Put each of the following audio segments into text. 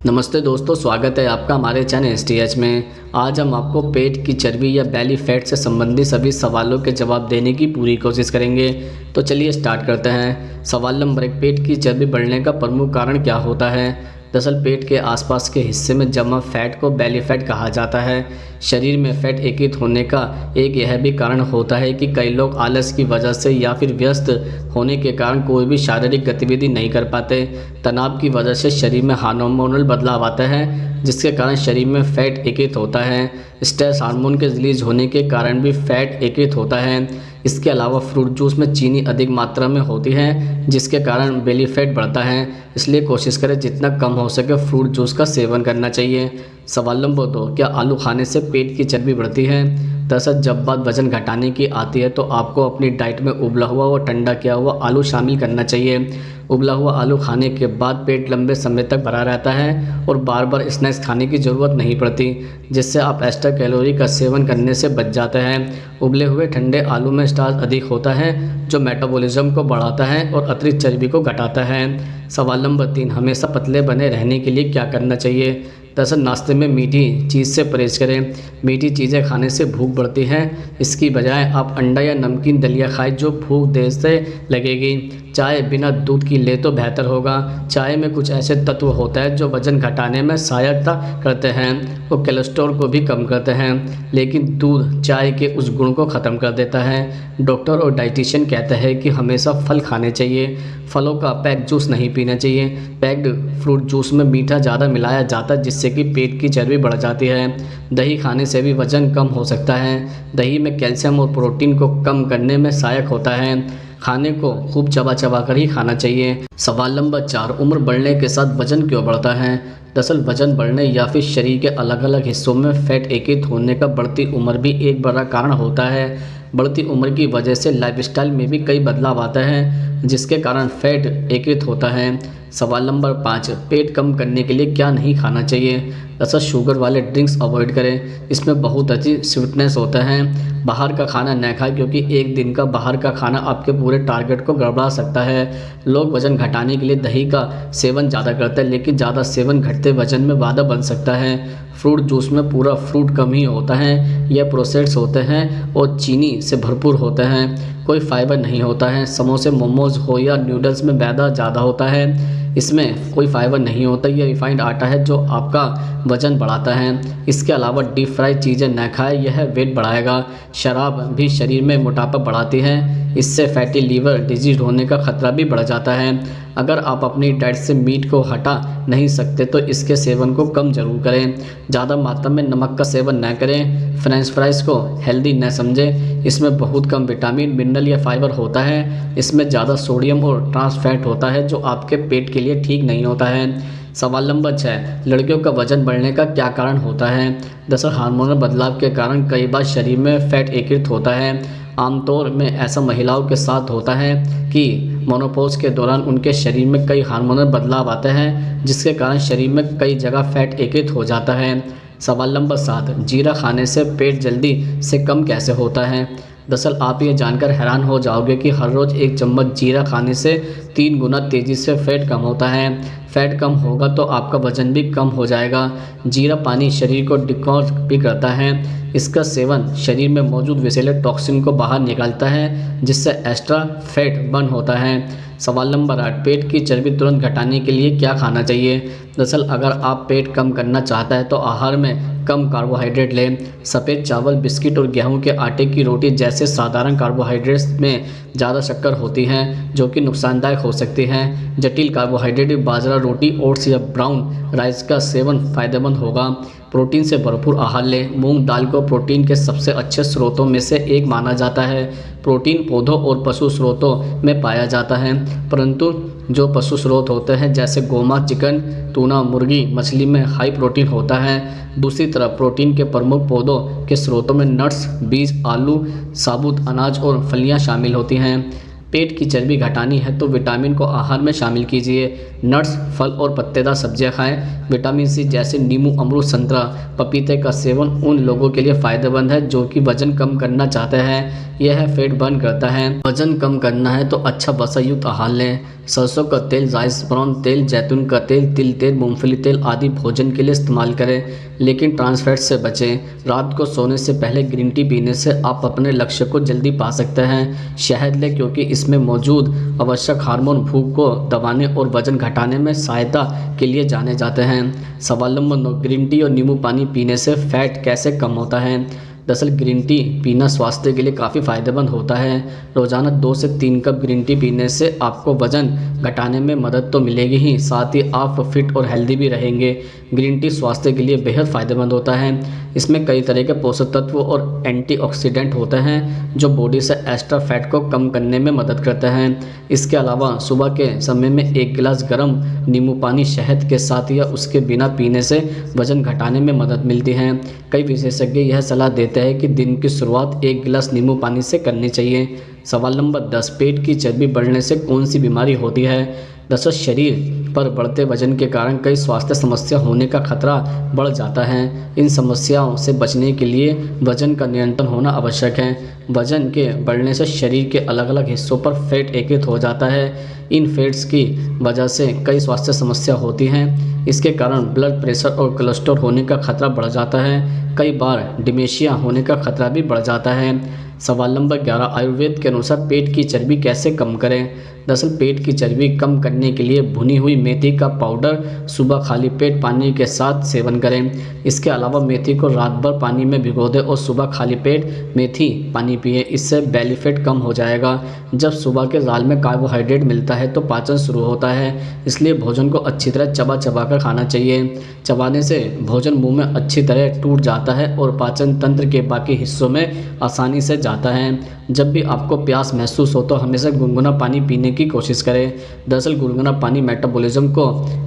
नमस्ते दोस्तों, स्वागत है आपका हमारे चैनल STH में। आज हम आपको पेट की चर्बी या बेली फैट से संबंधित सभी सवालों के जवाब देने की पूरी कोशिश करेंगे। तो चलिए स्टार्ट करते हैं। सवाल नंबर 1, पेट की चर्बी बढ़ने का प्रमुख कारण क्या होता है? दरअसल पेट के आसपास के हिस्से में जमा फैट को बेली फैट कहा जाता है। शरीर में फैट एकत्रित होने का एक यह भी कारण होता है कि कई लोग आलस की वजह से या फिर व्यस्त होने के कारण कोई भी शारीरिक गतिविधि नहीं कर पाते। तनाव की वजह से शरीर में हार्मोनल बदलाव आता है, जिसके कारण शरीर में फैट एकत्रित होता है। स्ट्रेस हार्मोन के रिलीज होने के कारण भी फैट एकत्रित होता है। इसके अलावा फ्रूट जूस में चीनी अधिक मात्रा में होती है, जिसके कारण बेली फैट बढ़ता है। इसलिए कोशिश करें जितना कम हो सके फ्रूट जूस का सेवन करना चाहिए। सवाल नंबर 2, क्या आलू खाने से पेट की चर्बी बढ़ती है? दरअसल जब बात वजन घटाने की आती है तो आपको अपनी डाइट में उबला हुआ व ठंडा किया हुआ आलू शामिल करना चाहिए। उबला हुआ आलू खाने के बाद पेट लंबे समय तक भरा रहता है और बार बार स्नैक्स खाने की ज़रूरत नहीं पड़ती, जिससे आप एक्स्ट्रा कैलोरी का सेवन करने से बच जाते हैं। उबले हुए ठंडे आलू में स्टार्च अधिक होता है, जो मेटाबॉलिज्म को बढ़ाता है और अतिरिक्त चर्बी को घटाता है। सवाल नंबर 3, हमेशा पतले बने रहने के लिए क्या करना चाहिए? दरअसल नाश्ते में मीठी चीज़ से परहेज करें। मीठी चीज़ें खाने से भूख बढ़ती है। इसकी बजाय आप अंडा या नमकीन दलिया खाएं, जो भूख देर से लगेगी। चाय बिना दूध की ले तो बेहतर होगा। चाय में कुछ ऐसे तत्व होते हैं जो वजन घटाने में सहायता करते हैं और कोलेस्ट्रॉल को भी कम करते हैं, लेकिन दूध चाय के उस गुण को ख़त्म कर देता है। डॉक्टर और डाइटिशियन कहते हैं कि हमेशा फल खाने चाहिए। फलों का पैक्ड जूस नहीं पीना चाहिए। पैक्ड फ्रूट जूस में मीठा ज़्यादा मिलाया जाता है, जिससे कि पेट की चर्बी बढ़ जाती है। दही खाने से भी वजन कम हो सकता है। दही में कैल्शियम और प्रोटीन को कम करने में सहायक होता है। खाने को खूब चबा चबा कर ही खाना चाहिए। सवाल नंबर 4, उम्र बढ़ने के साथ वजन क्यों बढ़ता है? दरअसल वजन बढ़ने या फिर शरीर के अलग अलग हिस्सों में फैट एकत्रित होने का बढ़ती उम्र भी एक बड़ा कारण होता है। बढ़ती उम्र की वजह से लाइफस्टाइल में भी कई बदलाव आता है, जिसके कारण फैट एकत्रित होता है। सवाल नंबर 5, पेट कम करने के लिए क्या नहीं खाना चाहिए? दरअसल शुगर वाले ड्रिंक्स अवॉइड करें। इसमें बहुत अच्छी स्वीटनेस होता है। बाहर का खाना न खाएं, क्योंकि एक दिन का बाहर का खाना आपके पूरे टारगेट को गड़बड़ा सकता है। लोग वजन घटाने के लिए दही का सेवन ज़्यादा करते हैं, लेकिन ज़्यादा सेवन घटते वजन में बाधा बन सकता है। फ्रूट जूस में पूरा फ्रूट कम ही होता है। यह प्रोसेस्ड होते हैं और चीनी से भरपूर होते हैं। कोई फाइबर नहीं होता है। समोसे, मोमोज हो या नूडल्स में मैदा ज़्यादा होता है। इसमें कोई फाइबर नहीं होता। यह रिफाइंड आटा है जो आपका वजन बढ़ाता है। इसके अलावा डीप फ्राई चीज़ें न खाएं, यह वेट बढ़ाएगा। शराब भी शरीर में मोटापा बढ़ाती है। इससे फैटी लीवर डिजीज होने का खतरा भी बढ़ जाता है। अगर आप अपनी डाइट से मीट को हटा नहीं सकते तो इसके सेवन को कम जरूर करें। ज़्यादा मात्रा में नमक का सेवन न करें। फ्रेंच फ्राइज को हेल्दी न समझें। इसमें बहुत कम विटामिन, मिनरल या फाइबर होता है। इसमें ज़्यादा सोडियम और ट्रांस फैट होता है, जो आपके पेट के लिए ठीक नहीं होता है। सवाल नंबर 6, लड़कियों का वजन बढ़ने का क्या कारण होता है? दरअसल हार्मोनल बदलाव के कारण कई बार शरीर में फैट एकत्रित होता है। आमतौर में ऐसा महिलाओं के साथ होता है कि मेनोपॉज के दौरान उनके शरीर में कई हार्मोनल बदलाव आते हैं, जिसके कारण शरीर में कई जगह फैट एकत्रित हो जाता है। सवाल नंबर 7, जीरा खाने से पेट जल्दी से कम कैसे होता है? दरअसल आप ये जानकर हैरान हो जाओगे कि हर रोज़ 1 चम्मच जीरा खाने से 3 गुना तेज़ी से फैट कम होता है। फैट कम होगा तो आपका वजन भी कम हो जाएगा। जीरा पानी शरीर को डिटॉक्स भी करता है। इसका सेवन शरीर में मौजूद विषैले टॉक्सिन को बाहर निकालता है, जिससे एक्स्ट्रा फैट बर्न होता है। सवाल नंबर 8, पेट की चर्बी तुरंत घटाने के लिए क्या खाना चाहिए? दरअसल अगर आप पेट कम करना चाहता है तो आहार में कम कार्बोहाइड्रेट लें। सफ़ेद चावल, बिस्किट और गेहूं के आटे की रोटी जैसे साधारण कार्बोहाइड्रेट्स में ज़्यादा शक्कर होती है, जो कि नुकसानदायक हो सकती हैं। जटिल कार्बोहाइड्रेट बाजरा रोटी, ओट्स या ब्राउन राइस का सेवन फ़ायदेमंद होगा। प्रोटीन से भरपूर आहार लें। मूंग दाल को प्रोटीन के सबसे अच्छे स्रोतों में से एक माना जाता है। प्रोटीन पौधों और पशु स्रोतों में पाया जाता है, परंतु जो पशु स्रोत होते हैं जैसे गोमांस, चिकन, टूना, मुर्गी, मछली में हाई प्रोटीन होता है। दूसरी तरफ प्रोटीन के प्रमुख पौधों के स्रोतों में नट्स, बीज, आलू, साबुत अनाज और फलियां शामिल होती हैं। पेट की चर्बी घटानी है तो विटामिन को आहार में शामिल कीजिए। नट्स, फल और पत्तेदार सब्जियां खाएं। विटामिन सी जैसे नींबू, अमरूद, संतरा, पपीते का सेवन उन लोगों के लिए फ़ायदेमंद है जो कि वजन कम करना चाहते हैं। यह फैट बर्न करता है। वजन कम करना है तो अच्छा वसा युक्त आहार लें। सरसों का तेल, ज़ाइफ़्रॉन तेल, जैतून का तेल, तिल तेल, मूंगफली तेल आदि भोजन के लिए इस्तेमाल करें, लेकिन ट्रांस फैट से बचें। रात को सोने से पहले ग्रीन टी पीने से आप अपने लक्ष्य को जल्दी पा सकते हैं। शहद लें, क्योंकि इसमें मौजूद आवश्यक हार्मोन भूख को दबाने और वजन घटाने में सहायता के लिए जाने जाते हैं। सवाल नंबर 9, ग्रीन टी और नींबू पानी पीने से फैट कैसे कम होता है? दरअसल ग्रीन टी पीना स्वास्थ्य के लिए काफ़ी फ़ायदेमंद होता है। रोज़ाना 2 से 3 कप ग्रीन टी पीने से आपको वज़न घटाने में मदद तो मिलेगी ही, साथ ही आप फिट और हेल्दी भी रहेंगे। ग्रीन टी स्वास्थ्य के लिए बेहद फ़ायदेमंद होता है। इसमें कई तरह के पोषक तत्व और एंटीऑक्सीडेंट होते हैं जो बॉडी से एक्स्ट्रा फैट को कम करने में मदद करते हैं। इसके अलावा सुबह के समय में 1 गिलास गर्म नींबू पानी शहद के साथ या उसके बिना पीने से वज़न घटाने में मदद मिलती है। कई विशेषज्ञ यह सलाह देते हैं कि दिन की शुरुआत 1 गिलास नींबू पानी से करनी चाहिए। सवाल नंबर 10, पेट की चर्बी बढ़ने से कौन सी बीमारी होती है? दरअसल शरीर पर बढ़ते वजन के कारण कई स्वास्थ्य समस्या होने का खतरा बढ़ जाता है। इन समस्याओं से बचने के लिए वजन का नियंत्रण होना आवश्यक है। वजन के बढ़ने से शरीर के अलग अलग हिस्सों पर फैट एकत्रित हो जाता है। इन फैट्स की वजह से कई स्वास्थ्य समस्या होती हैं। इसके कारण ब्लड प्रेशर और कोलेस्ट्रॉल होने का खतरा बढ़ जाता है। कई बार डिमेंशिया होने का खतरा भी बढ़ जाता है। सवाल नंबर 11, आयुर्वेद के अनुसार पेट की चर्बी कैसे कम करें? दरअसल पेट की चर्बी कम करने के लिए भुनी हुई मेथी का पाउडर सुबह खाली पेट पानी के साथ सेवन करें। इसके अलावा मेथी को रात भर पानी में भिगो दें और सुबह खाली पेट मेथी पानी पिए। इससे बेली फैट कम हो जाएगा। जब सुबह के दाल में कार्बोहाइड्रेट मिलता है तो पाचन शुरू होता है, इसलिए भोजन को अच्छी तरह चबा चबा कर खाना चाहिए। चबाने से भोजन मुंह में अच्छी तरह टूट जाता है और पाचन तंत्र के बाकी हिस्सों में आसानी से जाता है। जब भी आपको प्यास महसूस हो तो हमेशा गुनगुना पानी पीने की कोशिश करें। दरअसल गुनगुना पानी मेटाबॉलिज्म को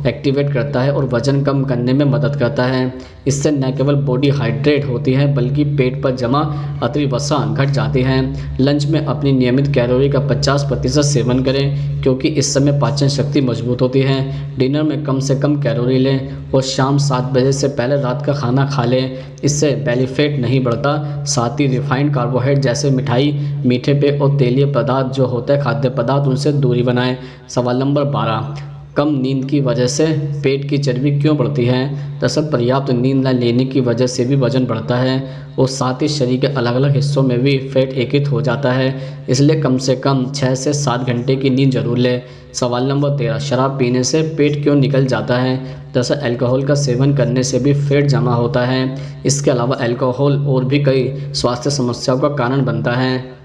एक्टिवेट करता है और वजन कम करने में मदद करता है। इससे न केवल बॉडी हाइड्रेट होती है बल्कि पेट पर जमा अतिरिक्त वसा घट जाती है। लंच में अपनी नियमित कैलोरी का 50% सेवन करें, क्योंकि इस समय पाचन शक्ति मजबूत होती है। डिनर में कम से कम कैलोरी लें और शाम 7 बजे से पहले रात का खाना खा लें। इससे बेली फैट नहीं बढ़ता। साथ ही रिफाइंड कार्बोहाइड्रेट जैसे मिठाई, मीठे पेय और तेलीय पदार्थ जो होते हैं खाद्य पदार्थ, उनसे दूरी बनाएं। सवाल नंबर 12, कम नींद की वजह से पेट की चर्बी क्यों बढ़ती है? दरअसल पर्याप्त नींद न लेने की वजह से भी वजन बढ़ता है और साथ ही शरीर के अलग अलग हिस्सों में भी फैट एकत्रित हो जाता है। इसलिए कम से कम 6 से 7 घंटे की नींद जरूर लें। सवाल नंबर 13, शराब पीने से पेट क्यों निकल जाता है? दरअसल अल्कोहल का सेवन करने से भी फैट जमा होता है। इसके अलावा अल्कोहल और भी कई स्वास्थ्य समस्याओं का कारण बनता है।